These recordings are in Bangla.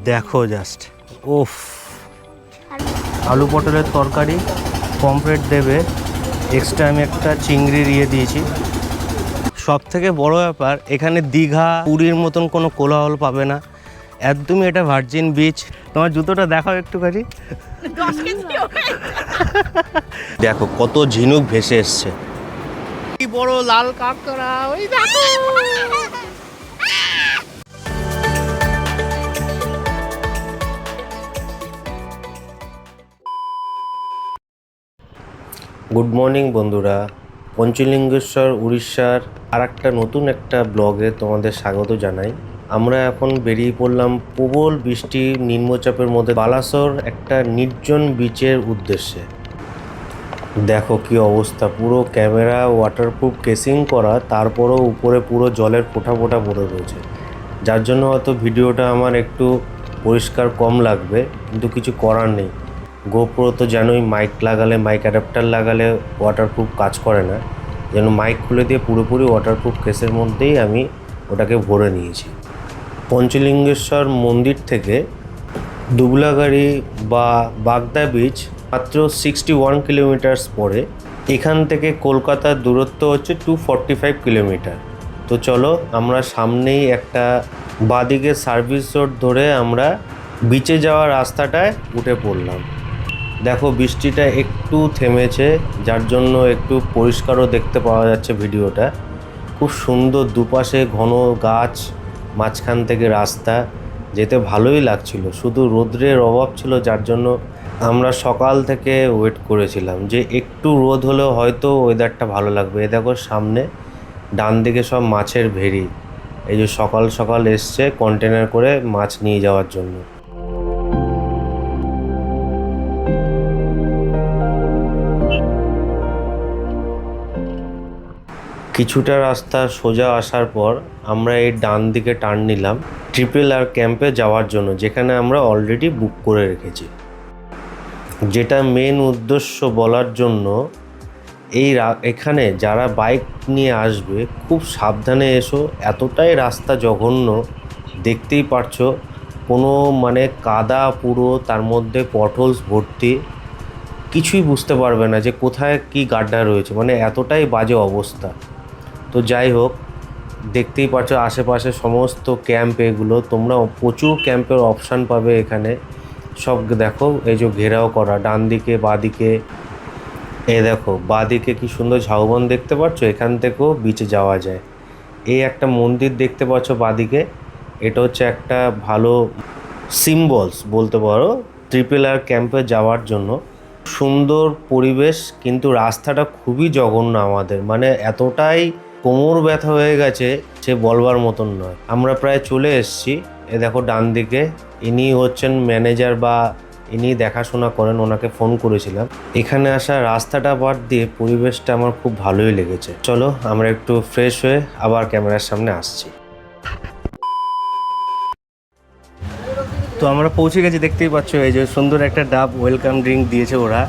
দেখো জাস্ট ওফ, আলু পটলের তরকারি, পমফ্রেট দেবে, এক্সট্রা আমি একটা চিংড়ি দিয়ে দিয়েছি। সব থেকে বড় ব্যাপার, এখানে দীঘা পুরীর মতন কোনো কোলাহল পাবে না, একদমই এটা ভার্জিন বিচ। তোমার জুতোটা দেখাও একটুখানি। দেখো কত ঝিনুক ভেসে এসছে, কি বড় লাল কাঁকড়া, ওই দেখো। গুড মর্নিং বন্ধুরা, পঞ্চলিঙ্গেশ্বর উড়িষ্যার আর একটা নতুন একটা ব্লগে তোমাদের স্বাগত জানাই। আমরা এখন বেরিয়ে পড়লাম প্রবল বৃষ্টি নিম্নচাপের মধ্যে বালাসোর একটা নির্জন বিচের উদ্দেশ্যে। দেখো কি অবস্থা, পুরো ক্যামেরা ওয়াটারপ্রুফ কেসিং করা, তারপরও উপরে পুরো জলের ফোঁটা ফোঁটা পড়ে রয়েছে, যার জন্য হয়তো ভিডিওটা আমার একটু পরিষ্কার কম লাগবে, কিন্তু কিছু করার নেই। গোপ্রো তো জানোই, মাইক লাগালে, মাইক অ্যাডাপ্টার লাগালে ওয়াটারপ্রুফ কাজ করে না, যেন মাইক খুলে দিয়ে পুরোপুরি ওয়াটারপ্রুফ কেসের মধ্যেই আমি ওটাকে ভরে নিয়েছি। পঞ্চলিঙ্গেশ্বর মন্দির থেকে দুবলাগাড়ি বা বাগদা বিচ মাত্র 61 কিলোমিটার্স পরে। এখান থেকে কলকাতার দূরত্ব হচ্ছে 245 কিলোমিটার। তো চলো, আমরা সামনেই একটা বাদিকে সার্ভিস রোড ধরে আমরা বিচে যাওয়ার রাস্তাটায় উঠে পড়লাম। দেখো বৃষ্টিটা একটু থেমেছে, যার জন্য একটু পরিষ্কারও দেখতে পাওয়া যাচ্ছে ভিডিওটা। খুব সুন্দর, দুপাশে ঘন গাছ, মাঝখান থেকে রাস্তা, যেতে ভালোই লাগছিল। শুধু রোদ্রের অভাব ছিল, যার জন্য আমরা সকাল থেকে ওয়েট করেছিলাম যে একটু রোদ হলেও হয়তো ওয়েদারটা ভালো লাগবে। এ দেখো সামনে ডান দিকে সব মাছের ভেড়ি, এই যে সকাল সকাল এসছে কন্টেনার করে মাছ নিয়ে যাওয়ার জন্য। কিছুটা রাস্তা সোজা আসার পর আমরা এই ডান দিকে টার্ন নিলাম RRR ক্যাম্পে যাওয়ার জন্য, যেখানে আমরা অলরেডি বুক করে রেখেছি। যেটা মেন উদ্দেশ্য বলার জন্য, এখানে যারা বাইক নিয়ে আসবে খুব সাবধানে এসো, এতটাই রাস্তা জঘন্য, দেখতেই পারছো। কোনো মানে কাদা পুরো, তার মধ্যে পটহোলস ভর্তি, কিছুই বুঝতে পারবে না যে কোথায় কি গাড্ডা রয়েছে, মানে এতটাই বাজে অবস্থা। তো যাই হোক, দেখতেই পাচ্ছ আশেপাশে সমস্ত ক্যাম্প, এগুলো তোমরা প্রচুর ক্যাম্পের অপশান পাবে এখানে। সব দেখো, এই যে ঘেরাও করা ডান দিকে বাঁদিকে, দেখো বাঁদিকে কি সুন্দর ঝাউবন দেখতে পাচ্ছ, এখান থেকেও বিচে যাওয়া যায়। এই একটা মন্দির দেখতে পাচ্ছ বাঁদিকে, এটা হচ্ছে একটা ভালো সিম্বলস বলতে পারো RRR ক্যাম্পে যাওয়ার জন্য। সুন্দর পরিবেশ, কিন্তু রাস্তাটা খুবই জঘন্য আমাদের, মানে এতটাই কোমর ব্যথা হয়ে গেছে সে বলবার মতন নয়। আমরা প্রায় চলে এসেছি। এ দেখো ডান দিকে, ইনি হচ্ছেন ম্যানেজার বা ইনি দেখাশোনা করেন, ওনাকে ফোন করেছিলাম। এখানে আসা রাস্তাটা বাদ দিয়ে পরিবেশটা আমার খুব ভালোই লেগেছে। চলো আমরা একটু ফ্রেশ হয়ে আবার ক্যামেরার সামনে আসছি। তো আমরা পৌঁছে গেছি, দেখতেই পাচ্ছ এই যে সুন্দর একটা ডাব ওয়েলকাম ড্রিঙ্ক দিয়েছে ওরা।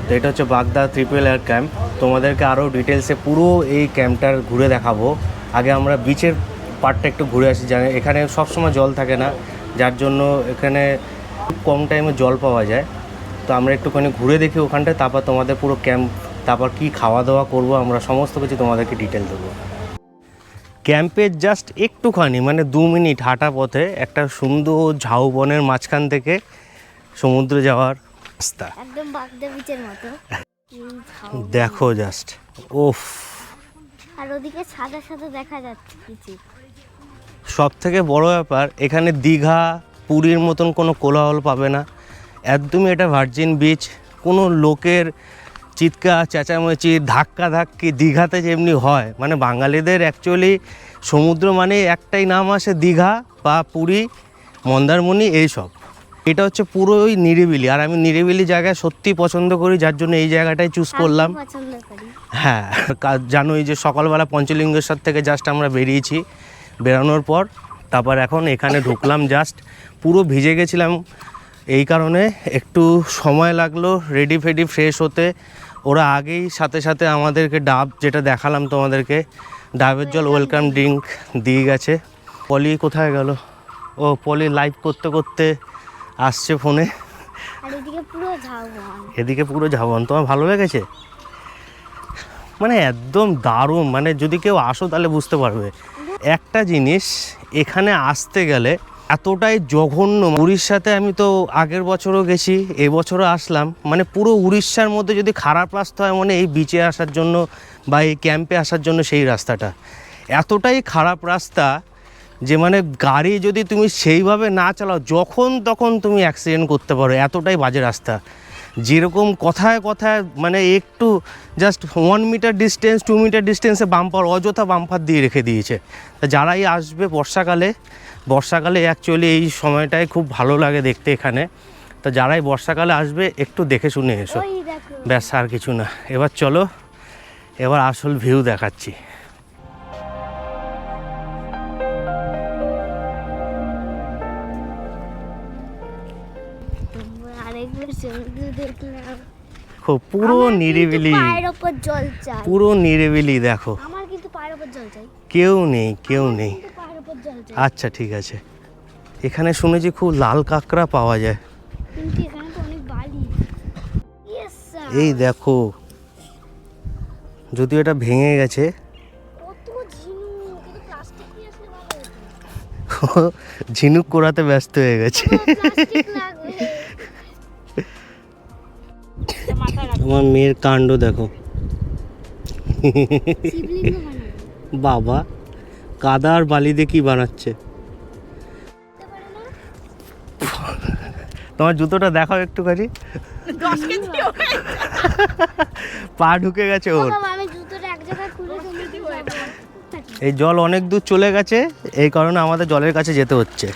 তো এটা হচ্ছে বাগদা RRR ক্যাম্প। তোমাদেরকে আরও ডিটেলসে পুরো এই ক্যাম্পটার ঘুরে দেখাবো। আগে আমরা বিচের পার্টটা একটু ঘুরে আসি। জানি এখানে সবসময় জল থাকে না, যার জন্য এখানে খুব কম টাইমে জল পাওয়া যায়। তো আমরা একটুখানি ঘুরে দেখি ওখানটায়, তারপর তোমাদের পুরো ক্যাম্প, তারপর কি খাওয়া দাওয়া করব, আমরা সমস্ত কিছু তোমাদেরকে ডিটেল দেবো। ক্যাম্পের জাস্ট একটুখানি মানে 2 মিনিট হাঁটা পথে একটা সুন্দর ঝাউবনের মাঝখান থেকে সমুদ্রে যাওয়ার রাস্তা, একদম বাগদা বিচের মতো। দেখো জাস্ট ওফ। আর ওদিকে সাদা সাদা দেখা যাচ্ছে কিছু। সব থেকে বড় ব্যাপার, এখানে দীঘা পুরীর মতন কোনো কোলাহল পাবে না, একদমই এটা ভার্জিন বিচ। কোনো লোকের চিৎকার চেঁচামেচি ধাক্কা ধাক্কি দীঘাতে যেমনি হয়, মানে বাঙালিদের অ্যাকচুয়ালি সমুদ্র মানে একটাই নাম আসে, দীঘা বা পুরী, মন্দারমণি, এইসব। এটা হচ্ছে পুরোই নিরিবিলি, আর আমি নিরিবিলি জায়গায় সত্যি পছন্দ করি, যার জন্য এই জায়গাটাই চুজ করলাম। হ্যাঁ, জানোই যে সকালবেলা পঞ্চলিঙ্গেশ্বর থেকে জাস্ট আমরা বেরিয়েছি, বেরানোর পর তারপর এখন এখানে ঢুকলাম। জাস্ট পুরো ভিজে গেছিলাম, এই কারণে একটু সময় লাগলো রেডি ফেডি ফ্রেশ হতে। ওরা আগেই সাথে সাথে আমাদেরকে ডাব, যেটা দেখালাম তোমাদেরকে, ডাবের জল ওয়েলকাম ড্রিঙ্ক দিয়ে গেছে। পলি কোথায় গেল? ও পলি লাইভ করতে করতে আসছে ফোনে। আর এদিকে পুরো ঝাউবন। এদিকে পুরো ঝাবন। তোমার ভালো লেগেছে? মানে একদম দারুণ, মানে যদি কেউ আসো তাহলে বুঝতে পারবে। একটা জিনিস, এখানে আসতে গেলে এতটাই জঘন্য। উড়িষ্যাতে আমি তো আগের বছরও গেছি, এবছরও আসলাম, মানে পুরো উড়িষ্যার মধ্যে যদি খারাপ রাস্তা হয় মানে এই বিচে আসার জন্য বা এই ক্যাম্পে আসার জন্য সেই রাস্তাটা এতটাই খারাপ রাস্তা যে মানে গাড়ি যদি তুমি সেইভাবে না চালাও যখন তখন তুমি অ্যাক্সিডেন্ট করতে পারো, এতটাই বাজে রাস্তা। যেরকম কথায় কথায় মানে একটু জাস্ট 1 মিটার ডিস্টেন্স 2 মিটার ডিস্টেন্সে বাম্পার, অযথা বাম্পার দিয়ে রেখে দিয়েছে। তা যারাই আসবে বর্ষাকালে অ্যাকচুয়ালি এই সময়টায় খুব ভালো লাগে দেখতে এখানে। তো যারাই বর্ষাকালে আসবে একটু দেখে শুনে এসো, ওই দেখো। ব্যাস আর কিছু না। এবার চলো, এবার আসল ভিউ দেখাচ্ছি। আরেকবার সমুদ্র দেখলাম। খুব পুরো আমার কিন্তু নিরিবিলি, পায়ের ওপর জল চাই। পুরো নিরিবিলি দেখো, আমার কিন্তু পায়ের ওপর জল চাই। কেউ নেই কেউ আমার নেই। কিন্তু পায়ের ওপর জল চাই। আচ্ছা ঠিক আছে। এখানে শুনেছি খুব লাল কাঁকড়া পাওয়া যায়। কিন্তু এখানে তো অনেক বালি। Yes sir. এই দেখো, যদিও এটা ভেঙে গেছে। কত ঝিনুক, কিন্তু প্লাস্টিক নিয়ে আসলে ভালো হতো। ঝিনুক কোড়াতে ব্যস্ত হয়ে গেছে। প্লাস্টিক লাগবে। আমার মেয়ের কাণ্ড দেখো। শিবলিঙ্গ বানাবো। বাবা কাদা আর বালি দিয়ে কি বানাচ্ছে? বুঝতে পারে না? তোমার জুতোটা দেখাও একটুখানি। পা ঢুকে গেছে ও ওর। বাবা, আমি জুতোটা এক জায়গায় খুলে সমুদ্রে যাবো। এই জল অনেক দূর চলে গেছে, এই কারণে আমাদের জলের কাছে যেতে হচ্ছে।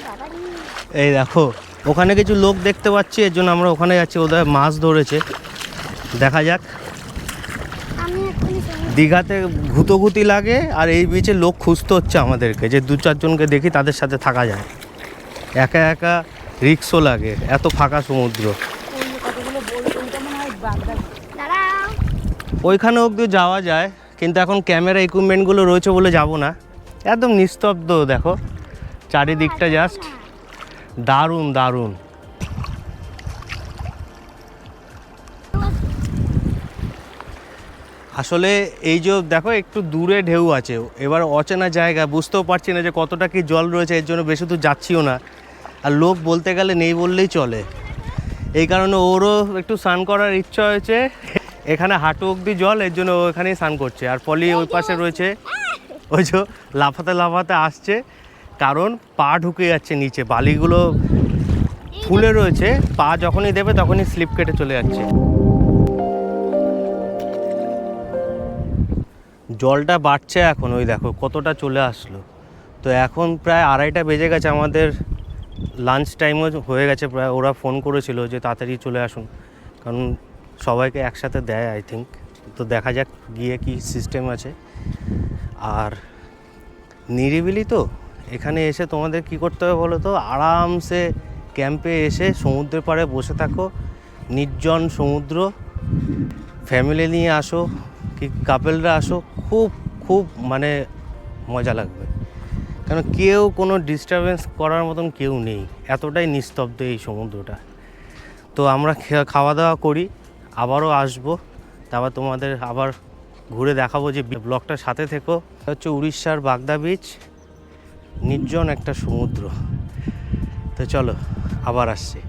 বাবারি। এই দেখো, ওখানে কিছু লোক দেখতে পাচ্ছি, এর জন্য আমরা ওখানে যাচ্ছি। ওদের মাছ ধরেছে, দেখা যাক। আমি এক্ষুনি সমুদ্রে দীঘাতে ঘুতোঘুতি লাগে আর এই বিচে লোক খুঁজতে হচ্ছে আমাদেরকে, যে 2-4 জনকে দেখি তাদের সাথে থাকা যায়। একা একা রিক্সও লাগে, এত ফাঁকা সমুদ্র। দাঁড়াও। ওইখানে অবধি যাওয়া যায়, কিন্তু এখন ক্যামেরা ইকুইপমেন্টগুলো রয়েছে বলে যাব না। একদম নিস্তব্ধ দেখো চারিদিকটা, জাস্ট দারুণ দারুণ। আসলে এই যে দেখো একটু দূরে ঢেউ আছে, এবার অচেনা জায়গা, বুঝতেও পারছি না যে কতটা কি জল রয়েছে, এর জন্য বেশি দূর যাচ্ছিও না। আর লোক বলতে গেলে নেই বললেই চলে, এই কারণে ওরও একটু স্নান করার ইচ্ছা হয়েছে। এখানে হাঁটু অবধি জল, এর জন্য ও এখানেই স্নান করছে। আর পলি ওই পাশে রয়েছে, ওই যে লাফাতে লাফাতে আসছে, কারণ পা ঢুকে যাচ্ছে নিচে, বালিগুলো ফুলে রয়েছে, পা যখনই দেবে তখনই স্লিপ কেটে চলে যাচ্ছে। জলটা বাড়ছে এখন, ওই দেখো কতটা চলে আসলো। তো এখন প্রায় 2:30 বেজে গেছে, আমাদের লাঞ্চ টাইমও হয়ে গেছে প্রায়। ওরা ফোন করেছিল যে তাড়াতাড়ি চলে আসুন, কারণ সবাইকে একসাথে দেয় আই থিঙ্ক। তো দেখা যাক গিয়ে কি সিস্টেম আছে। আর নিরিবিলি তো, এখানে এসে তোমাদের কি করতে হবে বলো তো, আরামসে ক্যাম্পে এসে সমুদ্রের পাড়ে বসে থাকো, নির্জন সমুদ্র। ফ্যামিলি নিয়ে আসো কি কাপেলরা আসো, খুব খুব মানে মজা লাগবে। কারণ কেউ কোনো ডিস্টারবেন্স করার মতন কেউ নেই, এতটাই নিস্তব্ধ এই সমুদ্রটা। তো আমরা খাওয়া দাওয়া করি, আবারও আসবো, তারপর তোমাদের আবার ঘুরে দেখাবো। যে ব্লগটার সাথে থেকো। এটা হচ্ছে উড়িষ্যার বাগদা বিচ, নির্জন একটা সমুদ্র। তো চলো আবার আসছি।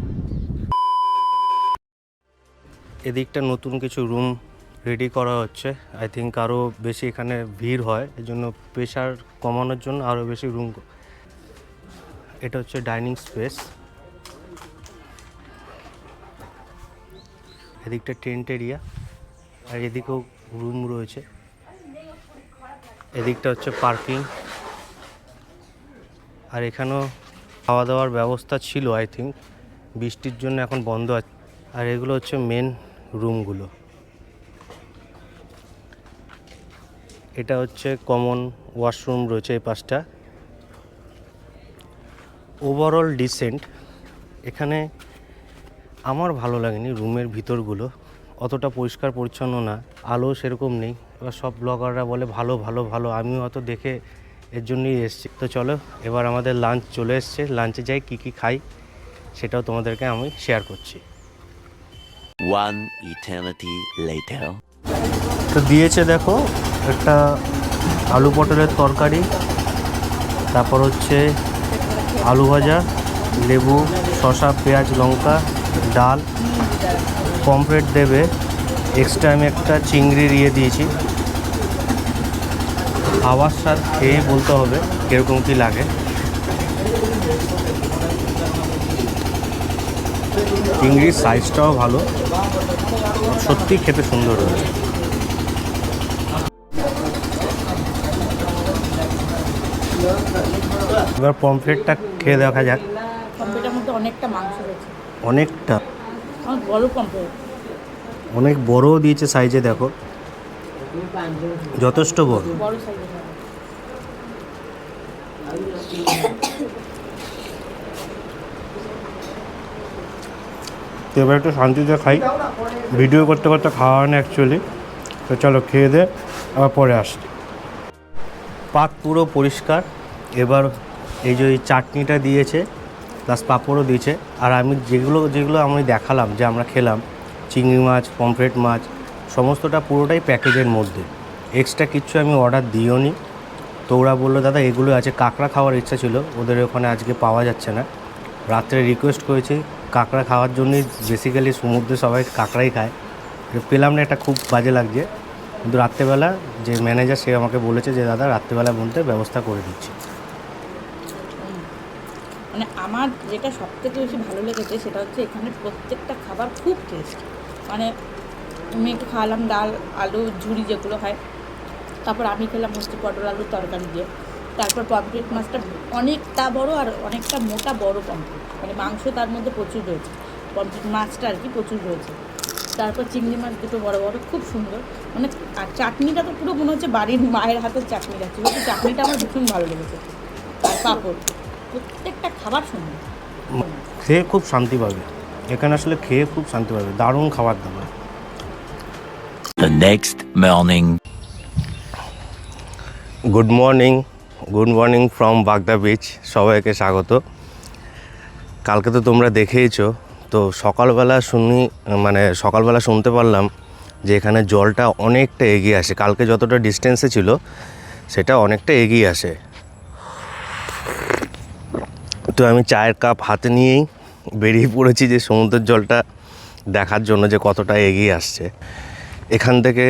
এদিকটা নতুন কিছু রুম রেডি করা হচ্ছে, আই থিঙ্ক আরও বেশি এখানে ভিড় হয়, এই জন্য প্রেশার কমানোর জন্য আরও বেশি রুম। এটা হচ্ছে ডাইনিং স্পেস, এদিকটা টেন্ট এরিয়া, আর এদিকেও রুম রয়েছে। এদিকটা হচ্ছে পার্কিং, আর এখানেও খাওয়া দাওয়ার ব্যবস্থা ছিল আই থিঙ্ক, বৃষ্টির জন্য এখন বন্ধ আছে। আর এগুলো হচ্ছে মেন রুমগুলো। এটা হচ্ছে কমন ওয়াশরুম রয়েছে এই পাশটা। Overall decent. এখানে আমার ভালো লাগেনি রুমের ভিতরগুলো, অতটা পরিষ্কার পরিচ্ছন্ন না, আলো সেরকম নেই। এবার সব ব্লগাররা বলে ভালো ভালো ভালো, আমিও হয়তো দেখে এর জন্যই এসেছি। তো চলো এবার আমাদের লাঞ্চ চলে এসছে, লাঞ্চে যাই, কী কী খাই সেটাও তোমাদেরকে আমি শেয়ার করছি। One eternity later. তো দিয়েছে দেখো একটা আলু পটলের তরকারি, তারপর হচ্ছে আলু ভাজা, লেবু, শসা, পেঁয়াজ, লঙ্কা, ডাল, পমফ্রেট দেবে। এক্সট্রা আমি একটা চিংড়ির দিয়েছি। খাওয়ার স্বাদ খেয়ে বলতে হবে কীরকম কী লাগে। চিংড়ির সাইজটাও ভালো, সত্যি খেতে সুন্দর হয়েছে। এবার পমফ্রেটটা খেয়ে দেখা যাক। পমফ্রেটের মধ্যে অনেকটা মাংস রয়েছে, অনেকটা, অনেক বড় পমফ্রেট। অনেক বড়ও দিয়েছে সাইজে, দেখো যথেষ্ট বড়। বড় সাইজের হবে। তো এবার একটু শান্তিতে খাই, ভিডিও করতে করতে খাওয়া হয় না অ্যাকচুয়ালি। তো চলো খেয়ে দে, আবার পরে আসছি। পাক পুরো পরিষ্কার। এবার এই যে এই চাটনিটা দিয়েছে, প্লাস পাঁপড়ও দিয়েছে। আর আমি যেগুলো আমি দেখালাম যে আমরা খেলাম, চিংড়ি মাছ, পমফ্রেট মাছ, সমস্তটা পুরোটাই প্যাকেজের মধ্যে, এক্সট্রা কিচ্ছু আমি অর্ডার দিও নি। তো ওরা বললো দাদা এগুলো আছে। কাঁকড়া খাওয়ার ইচ্ছা ছিল ওদের, ওখানে আজকে পাওয়া যাচ্ছে না। রাত্রে রিকোয়েস্ট করেছি কাঁকড়া খাওয়ার জন্যই, বেসিক্যালি সমুদ্রে সবাই কাঁকড়াই খায়। পেলাম না, এটা খুব বাজে লাগছে। কিন্তু রাত্রেবেলা যে ম্যানেজার সে আমাকে বলেছে যে দাদা রাত্রেবেলা বলতে ব্যবস্থা করে দিচ্ছি। মানে আমার যেটা সবথেকে বেশি ভালো লেগেছে সেটা হচ্ছে এখানে প্রত্যেকটা খাবার খুব টেস্ট। মানে মেয়েকে খাওয়ালাম ডাল, আলু, ঝুড়ি যেগুলো হয়, তারপর আমি খেলাম হচ্ছে পটল আলুর তরকারি দিয়ে। তারপর পমফ্রেট মাছটা অনেকটা বড় আর অনেকটা মোটা বড় পমফ্রেট, মানে মাংস তার মধ্যে প্রচুর রয়েছে, পমফ্রেট মাছটা আর কি প্রচুর রয়েছে। তারপর চিংড়ি মাছ দুটো বড় বড়, খুব সুন্দর। মানে আর চাটনিটা তো পুরো মনে হচ্ছে বাড়ির মায়ের হাতের চাটনি যাচ্ছে, কিন্তু চাটনিটা আমার ভীষণ ভালো লেগেছে। আর পাঁপড়, প্রত্যেকটা খাবার সুন্দর। খেয়ে খুব শান্তি পাবে এখানে, আসলে খেয়ে খুব শান্তি পাবে, দারুণ খাবার দাবার। The next morning. Good morning from বাগদা বিচ। সবাইকে স্বাগত। কালকে তো তোমরা দেখেইছো। তো সকালবেলা শুনতে পারলাম যে এখানে জলটা অনেকটা এগিয়ে আসে, কালকে যতটা ডিস্টেন্সে ছিল সেটা অনেকটা এগিয়ে আসে। তো আমি চায়ের কাপ হাতে নিয়েই বেরিয়ে পড়েছি যে সমুদ্রের জলটা দেখার জন্য যে কতটা এগিয়ে আসছে। এখান থেকে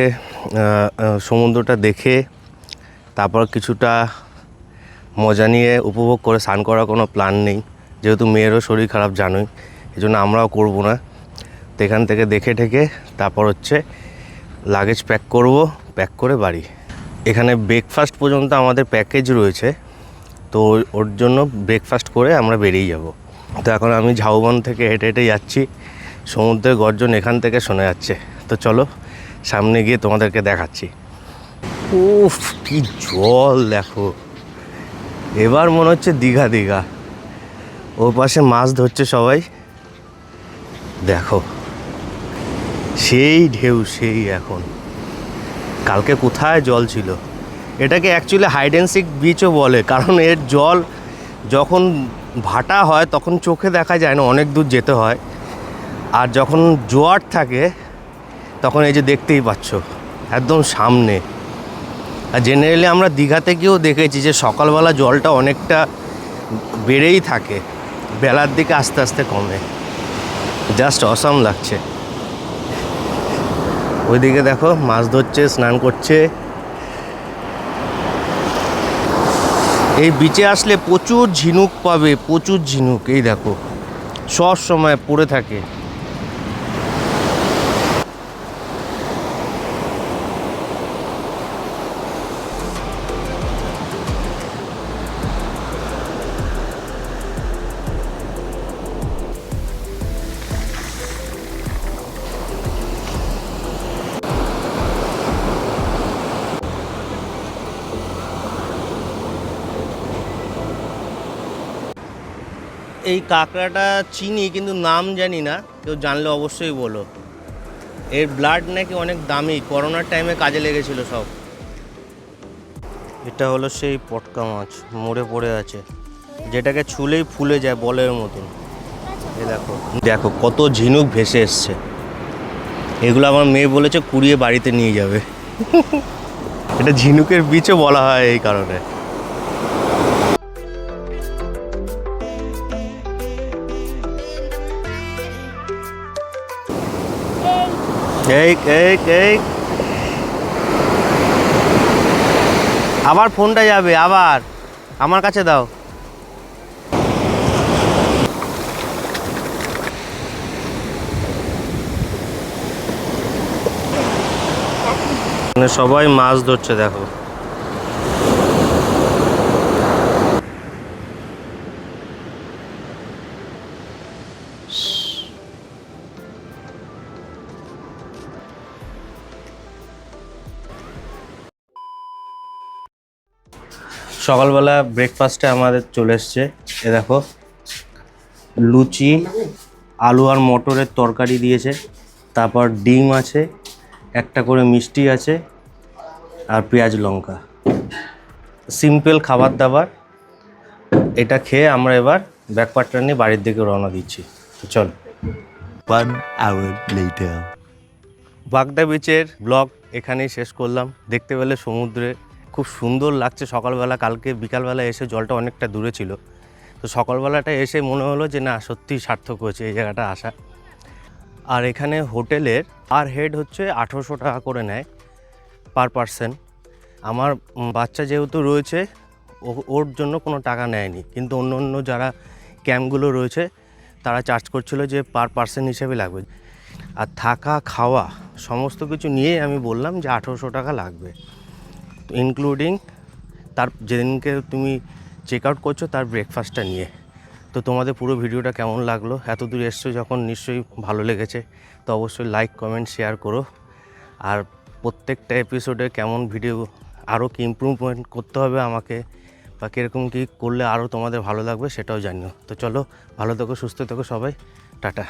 সমুদ্রটা দেখে তারপর কিছুটা মজা নিয়ে উপভোগ করে স্নান করার কোনো প্ল্যান নেই, যেহেতু মেয়েরও শরীর খারাপ জানোই, এই জন্য আমরাও করবো না। তো এখান থেকে দেখে ঠেকে তারপর হচ্ছে লাগেজ প্যাক করে বাড়ি। এখানে ব্রেকফাস্ট পর্যন্ত আমাদের প্যাকেজ রয়েছে, তো ওর জন্য ব্রেকফাস্ট করে আমরা বেরিয়ে যাব। তো এখন আমি ঝাউবন থেকে হেঁটে হেঁটে যাচ্ছি, সমুদ্রের গর্জন এখান থেকে শোনা যাচ্ছে। তো চলো সামনে গিয়ে তোমাদেরকে দেখাচ্ছি। উফ কি জল দেখো, এবার মনে হচ্ছে দীঘা। ওর পাশে মাছ ধরছে সবাই, দেখো সেই ঢেউ সেই। এখন কালকে কোথায় জল ছিল। এটাকে অ্যাকচুয়ালি হাইড অ্যান্ড সিক বিচও বলে, কারণ এর জল যখন ভাটা হয় তখন চোখে দেখা যায় না, অনেক দূর যেতে হয়। আর যখন জোয়ার থাকে তখন এই যে দেখতেই পাচ্ছ একদম সামনে। আর জেনারেলি আমরা দীঘাতে গিয়েও দেখেছি যে সকালবেলা জলটা অনেকটা বেড়েই থাকে, বেলার দিকে আস্তে আস্তে কমে। জাস্ট অসাম লাগছে। ওইদিকে দেখো মাছ ধরছে, স্নান করছে। এই বিচে আসলে প্রচুর ঝিনুক পাবে, প্রচুর ঝিনুক। এই দেখো সব সময় পড়ে থাকে। এই কাঁকড়াটা চিনি কিন্তু নাম জানি না, কেউ জানলে অবশ্যই বলো। এর ব্লাড নাকি অনেক দামি, করোনার টাইমে কাজে লেগেছিল সব। এটা হলো সেই পটকা মাছ, মরে পড়ে আছে, যেটাকে ছুলেই ফুলে যায় বলের মতন। এই দেখো দেখো কত ঝিনুক ভেসে এসছে। এগুলো আমার মেয়ে বলেছে কুড়িয়ে বাড়িতে নিয়ে যাবে। এটা ঝিনুকের বীজও বলা হয় এই কারণে। এই এই এই আবার ফোনটা যাবে, আবার আমার কাছে দাও। সবাই মাছ ধরছে দেখো। সকালবেলা ব্রেকফাস্টে আমাদের চলে এসছে এ দেখো, লুচি, আলু আর মটরের তরকারি দিয়েছে, তারপর ডিম আছে, একটা করে মিষ্টি আছে আর পেঁয়াজ লঙ্কা। সিম্পল খাবার দাবার। এটা খেয়ে আমরা এবার ব্যাকপার্টটা নিয়ে বাড়ির দিকে রওনা দিচ্ছি। তো চল। 1 hour later. বাগদা বিচের ব্লগ এখানেই শেষ করলাম। দেখতে পেলে সমুদ্রে খুব সুন্দর লাগছে সকালবেলা। কালকে বিকালবেলা এসে জলটা অনেকটা দূরে ছিল, তো সকালবেলাটা এসে মনে হলো যে না সত্যিই সার্থক হয়েছে এই জায়গাটা আসা। আর এখানে হোটেলের পার হেড হচ্ছে 1800 টাকা করে নেয় পার পারসন। আমার বাচ্চা যেহেতু রয়েছে ওর জন্য কোনো টাকা নেয়নি, কিন্তু অন্য অন্য যারা ক্যাম্পগুলো রয়েছে তারা চার্জ করছিল যে পার পারসন হিসেবে লাগবে। আর থাকা খাওয়া সমস্ত কিছু নিয়ে আমি বললাম যে 1800 টাকা লাগবে, ইনক্লুডিং তার যেদিনকে তুমি চেক আউট করছো তার ব্রেকফাস্টটা নিয়ে। তো তোমাদের পুরো ভিডিওটা কেমন লাগলো? এত দূর এসছো যখন নিশ্চয়ই ভালো লেগেছে, তো অবশ্যই লাইক কমেন্ট শেয়ার করো। আর প্রত্যেকটা এপিসোডে কেমন ভিডিও আরও কি ইমপ্রুভমেন্ট করতে হবে আমাকে, বা কীরকম কী করলে আরও তোমাদের ভালো লাগবে সেটাও জানিও। তো চলো, ভালো থেকো, সুস্থ থেকো সবাই, টাটা।